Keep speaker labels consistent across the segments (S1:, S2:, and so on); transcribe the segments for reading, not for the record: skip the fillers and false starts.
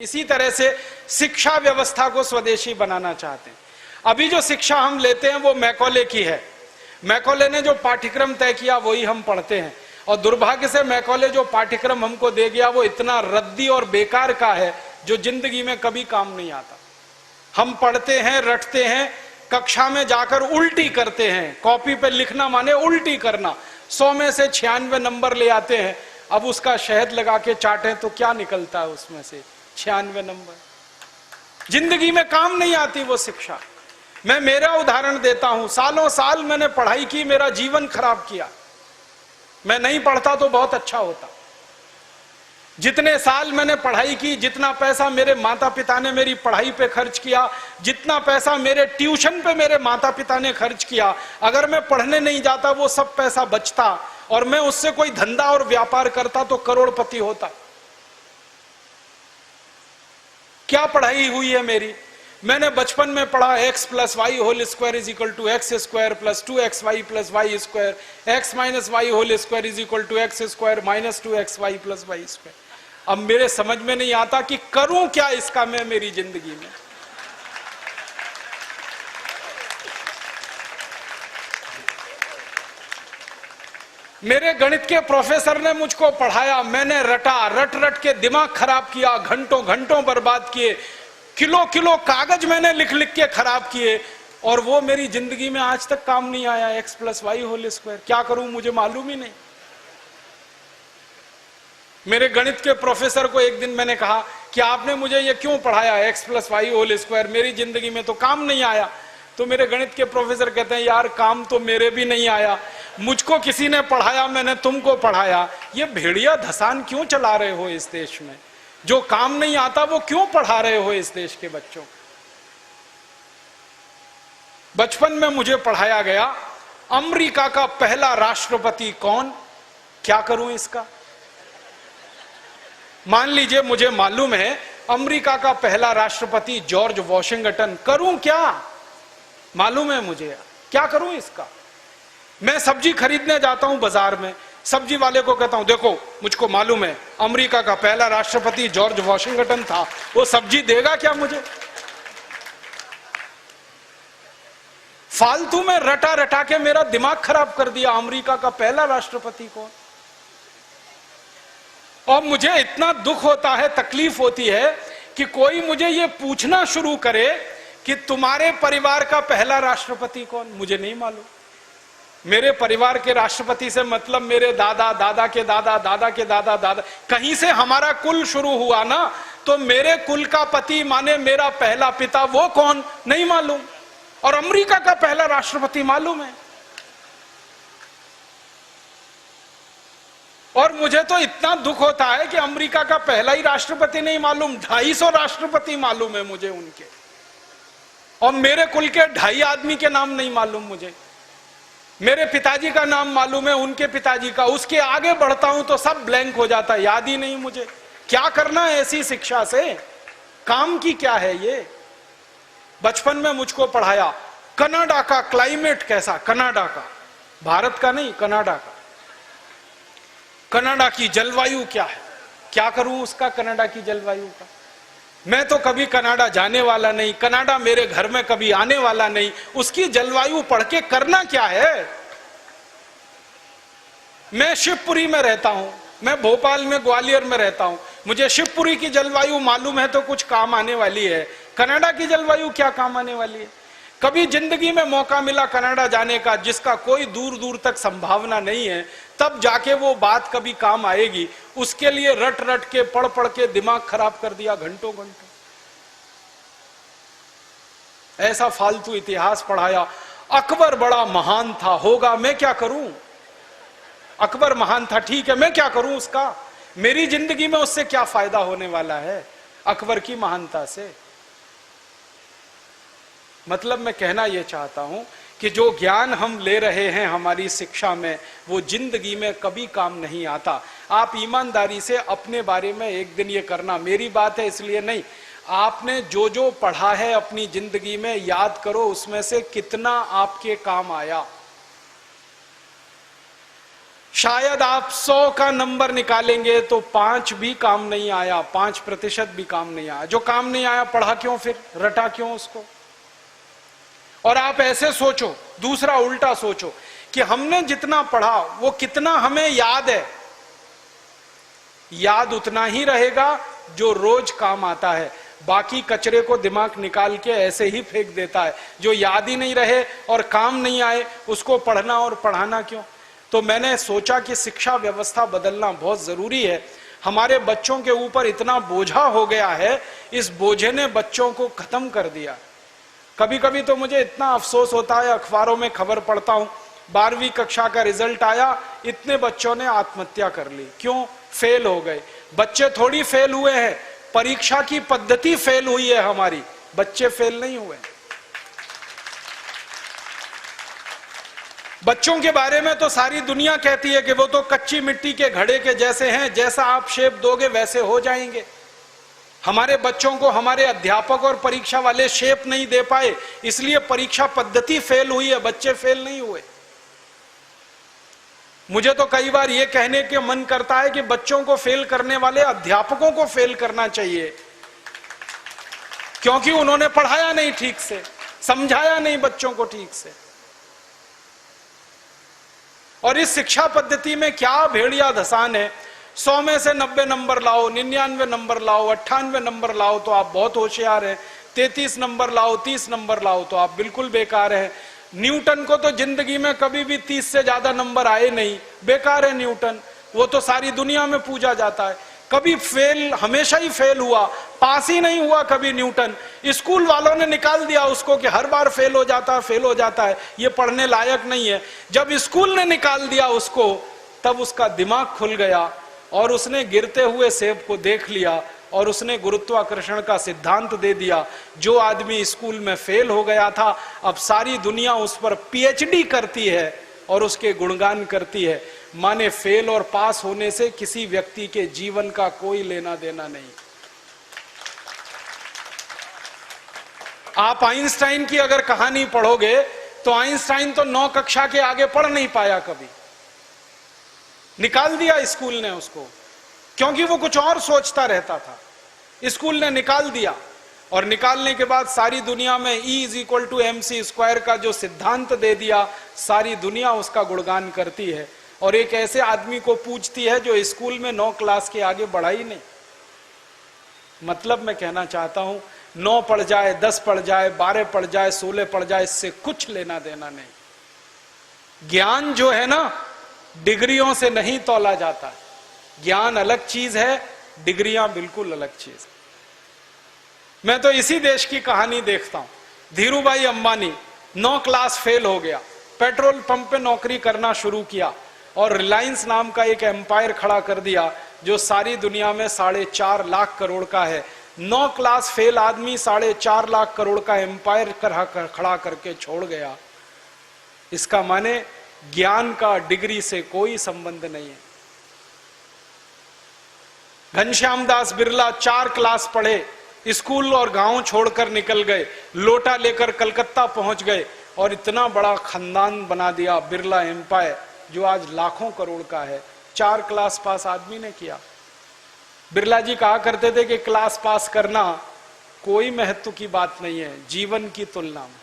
S1: इसी तरह से शिक्षा व्यवस्था को स्वदेशी बनाना चाहते हैं। अभी जो शिक्षा हम लेते हैं वो मैकॉले की है। मैकॉले ने जो पाठ्यक्रम तय किया वही हम पढ़ते हैं, और दुर्भाग्य से मैकॉले जो पाठ्यक्रम हमको दे गया वो इतना रद्दी और बेकार का है जो जिंदगी में कभी काम नहीं आता। हम पढ़ते हैं, रटते हैं, कक्षा में जाकर उल्टी करते हैं। कॉपी पे लिखना माने उल्टी करना। 100 में से 96 नंबर ले आते हैं। अब उसका शहद लगा के चाटें तो क्या निकलता है उसमें से? 96 नंबर। जिंदगी में काम नहीं आती वो शिक्षा। मैं मेरा उदाहरण देता हूं, सालों साल मैंने पढ़ाई की, मेरा जीवन खराब किया। मैं नहीं पढ़ता तो बहुत अच्छा होता। जितने साल मैंने पढ़ाई की, जितना पैसा मेरे माता पिता ने मेरी पढ़ाई पे खर्च किया, जितना पैसा मेरे ट्यूशन पे मेरे माता पिता ने खर्च किया, अगर मैं पढ़ने नहीं जाता वो सब पैसा बचता और मैं उससे कोई धंधा और व्यापार करता तो करोड़पति होता। क्या पढ़ाई हुई है मेरी? मैंने बचपन में पढ़ा x + y whole square is equal to x square plus 2xy plus y square, x minus Y whole square is equal to x square minus 2xy plus y square. अब मेरे समझ में नहीं आता कि करूं क्या इसका मैं मेरी जिंदगी में। मेरे गणित के प्रोफेसर ने मुझको पढ़ाया, मैंने रटा, रट रट के दिमाग खराब किया, घंटों घंटों बर्बाद किए, किलो किलो कागज मैंने लिख लिख के खराब किए, और वो मेरी जिंदगी में आज तक काम नहीं आया। x + y होल स्क्वायर क्या करूं मुझे मालूम ही नहीं। मेरे गणित के प्रोफेसर को एक दिन मैंने कहा कि आपने मुझे ये क्यों पढ़ाया x + y होल स्क्वायर, मेरी जिंदगी में तो काम नहीं आया। तो मेरे गणित के प्रोफेसर कहते हैं, यार काम तो मेरे भी नहीं आया, मुझको किसी ने पढ़ाया, मैंने तुमको पढ़ाया। ये भेड़िया धसान क्यों चला रहे हो इस देश में? जो काम नहीं आता वो क्यों पढ़ा रहे हो इस देश के बच्चों? बचपन में मुझे पढ़ाया गया अमेरिका का पहला राष्ट्रपति कौन, क्या करूं इसका? मान लीजिए मुझे मालूम है अमेरिका का पहला राष्ट्रपति जॉर्ज वॉशिंगटन, करूं क्या? मालूम है मुझे, क्या करूं इसका? मैं सब्जी खरीदने जाता हूं बाजार में, सब्जी वाले को कहता हूं देखो मुझको मालूम है अमेरिका का पहला राष्ट्रपति जॉर्ज वॉशिंगटन था, वो सब्जी देगा क्या मुझे? फालतू में रटा रटा के मेरा दिमाग खराब कर दिया। अमेरिका का पहला राष्ट्रपति कौन? और मुझे इतना दुख होता है, तकलीफ होती है कि कोई मुझे ये पूछना शुरू करे कि तुम्हारे परिवार का पहला राष्ट्रपति कौन? मुझे नहीं मालूम। मेरे परिवार के राष्ट्रपति से मतलब मेरे दादा, दादा के दादा, दादा के दादा, दादा, कहीं से हमारा कुल शुरू हुआ ना, तो मेरे कुल का पति माने मेरा पहला पिता, वो कौन नहीं मालूम। और अमेरिका का पहला राष्ट्रपति मालूम है। और मुझे तो इतना दुख होता है कि अमेरिका का पहला ही राष्ट्रपति नहीं मालूम, 250 राष्ट्रपति मालूम है मुझे उनके, और मेरे कुल के 2.5 आदमी के नाम नहीं मालूम मुझे। मेरे पिताजी का नाम मालूम है, उनके पिताजी का, उसके आगे बढ़ता हूं तो सब ब्लैंक हो जाता है, याद ही नहीं मुझे। क्या करना है ऐसी शिक्षा से? काम की क्या है ये? बचपन में मुझको पढ़ाया कनाडा का क्लाइमेट कैसा, कनाडा का, भारत का नहीं, कनाडा का। कनाडा की जलवायु क्या है, क्या करूं उसका कनाडा की जलवायु का? मैं तो कभी कनाडा जाने वाला नहीं, कनाडा मेरे घर में कभी आने वाला नहीं, उसकी जलवायु पढ़ के करना क्या है? मैं शिवपुरी में रहता हूं, मैं भोपाल में, ग्वालियर में रहता हूं, मुझे शिवपुरी की जलवायु मालूम है तो कुछ काम आने वाली है, कनाडा की जलवायु क्या काम आने वाली है? कभी जिंदगी में मौका मिला कनाडा जाने का, जिसका कोई दूर दूर तक संभावना नहीं है, तब जाके वो बात कभी काम आएगी। उसके लिए रट रट के, पढ़ पढ़ के दिमाग खराब कर दिया घंटों घंटों। ऐसा फालतू इतिहास पढ़ाया। अकबर बड़ा महान था, होगा, मैं क्या करूं? अकबर महान था, ठीक है, मैं क्या करूं उसका? मेरी जिंदगी में उससे क्या फायदा होने वाला है अकबर की महानता से? मतलब मैं कहना यह चाहता हूं कि जो ज्ञान हम ले रहे हैं हमारी शिक्षा में, वो जिंदगी में कभी काम नहीं आता। आप ईमानदारी से अपने बारे में एक दिन ये करना, मेरी बात है इसलिए नहीं, आपने जो जो पढ़ा है अपनी जिंदगी में याद करो, उसमें से कितना आपके काम आया। शायद आप 100 का नंबर निकालेंगे तो 5 भी काम नहीं आया, 5% भी काम नहीं आया। जो काम नहीं आया पढ़ा क्यों, फिर रटा क्यों उसको? और आप ऐसे सोचो, दूसरा उल्टा सोचो कि हमने जितना पढ़ा वो कितना हमें याद है। याद उतना ही रहेगा जो रोज काम आता है, बाकी कचरे को दिमाग निकाल के ऐसे ही फेंक देता है। जो याद ही नहीं रहे और काम नहीं आए उसको पढ़ना और पढ़ाना क्यों? तो मैंने सोचा कि शिक्षा व्यवस्था बदलना बहुत जरूरी है। हमारे बच्चों के ऊपर इतना बोझा हो गया है, इस बोझे ने बच्चों को खत्म कर दिया। कभी कभी तो मुझे इतना अफसोस होता है, अखबारों में खबर पढ़ता हूं 12वीं कक्षा का रिजल्ट आया, इतने बच्चों ने आत्महत्या कर ली। क्यों? फेल हो गए। बच्चे थोड़ी फेल हुए हैं, परीक्षा की पद्धति फेल हुई है हमारी, बच्चे फेल नहीं हुए। बच्चों के बारे में तो सारी दुनिया कहती है कि वो तो कच्ची मिट्टी के घड़े के जैसे हैं, जैसा आप शेप दोगे वैसे हो जाएंगे। हमारे बच्चों को हमारे अध्यापक और परीक्षा वाले शेप नहीं दे पाए, इसलिए परीक्षा पद्धति फेल हुई है, बच्चे फेल नहीं हुए। मुझे तो कई बार यह कहने के मन करता है कि बच्चों को फेल करने वाले अध्यापकों को फेल करना चाहिए, क्योंकि उन्होंने पढ़ाया नहीं ठीक से, समझाया नहीं बच्चों को ठीक से। और इस शिक्षा पद्धति में क्या भेड़िया धसान है। 100 में से 90 नंबर लाओ, 99 नंबर लाओ, 98 नंबर लाओ तो आप बहुत होशियार हैं, 33 नंबर लाओ, 30 नंबर लाओ तो आप बिल्कुल बेकार हैं। न्यूटन को तो जिंदगी में कभी भी 30 से ज्यादा नंबर आए नहीं, बेकार है न्यूटन, वो तो सारी दुनिया में पूजा जाता है। कभी फेल, हमेशा ही फेल हुआ, पास ही नहीं हुआ कभी न्यूटन। स्कूल वालों ने निकाल दिया उसको कि हर बार फेल हो जाता है, फेल हो जाता है, ये पढ़ने लायक नहीं है। जब स्कूल ने निकाल दिया उसको, तब उसका दिमाग खुल गया और उसने गिरते हुए सेब को देख लिया और उसने गुरुत्वाकर्षण का सिद्धांत दे दिया। जो आदमी स्कूल में फेल हो गया था, अब सारी दुनिया उस पर पीएचडी करती है और उसके गुणगान करती है। माने फेल और पास होने से किसी व्यक्ति के जीवन का कोई लेना देना नहीं। आप आइंस्टाइन की अगर कहानी पढ़ोगे तो आइंस्टाइन तो 9 कक्षा के आगे पढ़ नहीं पाया कभी, निकाल दिया स्कूल ने उसको, क्योंकि वो कुछ और सोचता रहता था। स्कूल ने निकाल दिया और निकालने के बाद सारी दुनिया में E=mc² का जो सिद्धांत दे दिया, सारी दुनिया उसका गुणगान करती है और एक ऐसे आदमी को पूछती है जो स्कूल में 9 क्लास के आगे बढ़ा ही नहीं। मतलब मैं कहना चाहता हूं, 9 पढ़ जाए, 10 पढ़ जाए, 12 पढ़ जाए, 16 पढ़ जाए, इससे कुछ लेना देना नहीं। ज्ञान जो है ना, डिग्रियों से नहीं तौला जाता। ज्ञान अलग चीज है, डिग्रियां बिल्कुल अलग चीज। मैं तो इसी देश की कहानी देखता हूं। धीरूभाई अंबानी 9 क्लास फेल हो गया, पेट्रोल पंप पे नौकरी करना शुरू किया और रिलायंस नाम का एक एम्पायर खड़ा कर दिया जो सारी दुनिया में 4.5 लाख करोड़ का है। 9 क्लास फेल आदमी 4.5 लाख करोड़ का एम्पायर खड़ा करके छोड़ गया। इसका माने ज्ञान का डिग्री से कोई संबंध नहीं है। घनश्याम दास बिरला 4 क्लास पढ़े, स्कूल और गांव छोड़कर निकल गए, लोटा लेकर कलकत्ता पहुंच गए और इतना बड़ा खानदान बना दिया, बिरला एम्पायर, जो आज लाखों करोड़ का है। 4 क्लास पास आदमी ने किया। बिरला जी कहा करते थे कि क्लास पास करना कोई महत्व की बात नहीं है जीवन की तुलना में।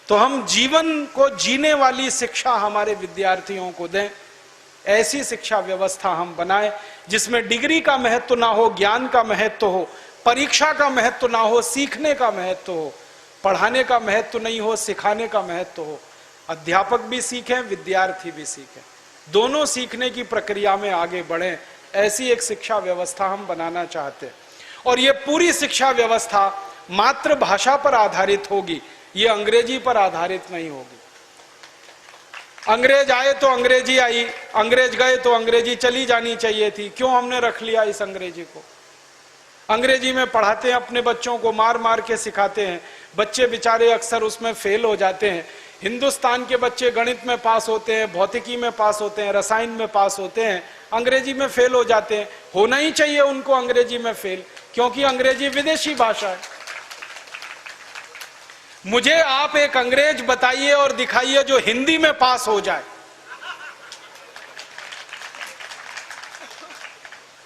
S1: तो हम जीवन को जीने वाली शिक्षा हमारे विद्यार्थियों को दें, ऐसी शिक्षा व्यवस्था हम बनाएं जिसमें डिग्री का महत्व ना हो, ज्ञान का महत्व हो, परीक्षा का महत्व ना हो, सीखने का महत्व हो, पढ़ाने का महत्व नहीं हो, सिखाने का महत्व हो। अध्यापक भी सीखें, विद्यार्थी भी सीखें, दोनों सीखने की प्रक्रिया में आगे बढ़ें। ऐसी एक शिक्षा व्यवस्था हम बनाना चाहते हैं और ये पूरी शिक्षा व्यवस्था मातृभाषा पर आधारित होगी, ये अंग्रेजी पर आधारित नहीं होगी। अंग्रेज आए तो अंग्रेजी आई, अंग्रेज गए तो अंग्रेजी चली जानी चाहिए थी। क्यों हमने रख लिया इस अंग्रेजी को? अंग्रेजी में पढ़ाते हैं अपने बच्चों को, मार मार के सिखाते हैं, बच्चे बेचारे अक्सर उसमें फेल हो जाते हैं। हिंदुस्तान के बच्चे गणित में पास होते हैं, भौतिकी में पास होते हैं, रसायन में पास होते हैं, अंग्रेजी में फेल हो जाते हैं। होना ही चाहिए उनको अंग्रेजी में फेल, क्योंकि अंग्रेजी विदेशी भाषा है। मुझे आप एक अंग्रेज बताइए और दिखाइए जो हिंदी में पास हो जाए।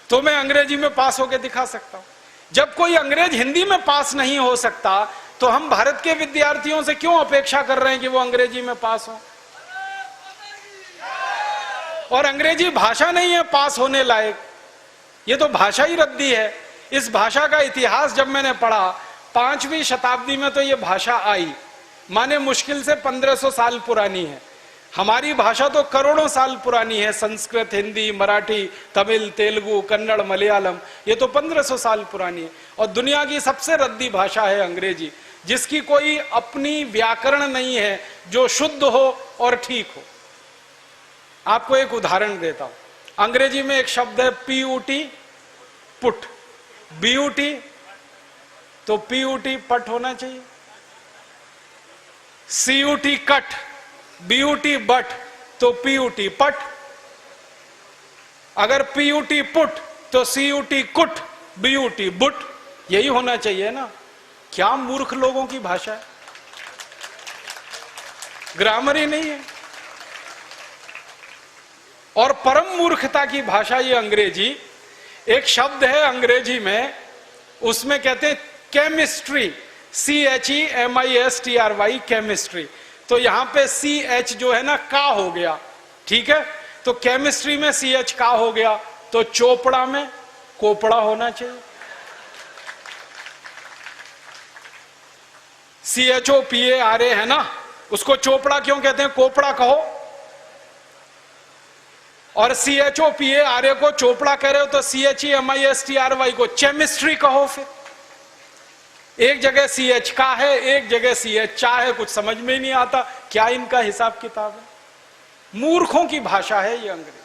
S1: तो मैं अंग्रेजी में पास होकर दिखा सकता हूं। जब कोई अंग्रेज हिंदी में पास नहीं हो सकता तो हम भारत के विद्यार्थियों से क्यों अपेक्षा कर रहे हैं कि वो अंग्रेजी में पास हो? और अंग्रेजी भाषा नहीं है पास होने लायक, ये तो भाषा ही रद्दी है। इस भाषा का इतिहास जब मैंने पढ़ा, 5वीं शताब्दी में तो ये भाषा आई, माने मुश्किल से 1500 साल पुरानी है। हमारी भाषा तो करोड़ों साल पुरानी है, संस्कृत, हिंदी, मराठी, तमिल, तेलुगु, कन्नड़, मलयालम, ये तो 1500 साल पुरानी है। और दुनिया की सबसे रद्दी भाषा है अंग्रेजी, जिसकी कोई अपनी व्याकरण नहीं है जो शुद्ध हो और ठीक हो। आपको एक उदाहरण देता हूं। अंग्रेजी में एक शब्द है PUT, पुट, BUT, तो PUT पट होना चाहिए। CUT कट, BUT बट, तो PUT पट। अगर PUT पुट तो CUT कुट, BUT बुट, यही होना चाहिए ना। क्या मूर्ख लोगों की भाषा है, ग्रामर ही नहीं है। और परम मूर्खता की भाषा ये अंग्रेजी। एक शब्द है अंग्रेजी में, उसमें कहते हैं केमिस्ट्री, CHEMISTRY, केमिस्ट्री। तो यहां पे CH जो है ना का हो गया, ठीक है। तो केमिस्ट्री में CH का हो गया, तो चोपड़ा में कोपड़ा होना चाहिए। CHOPARA है ना, उसको चोपड़ा क्यों कहते हैं, कोपड़ा कहो। और CHOPARA को चोपड़ा कह रहे हो तो CHEMISTRY को केमिस्ट्री कहो। फिर एक जगह CH का है, एक जगह CH चा है, कुछ समझ में ही नहीं आता क्या इनका हिसाब किताब है। मूर्खों की भाषा है ये अंग्रेजी।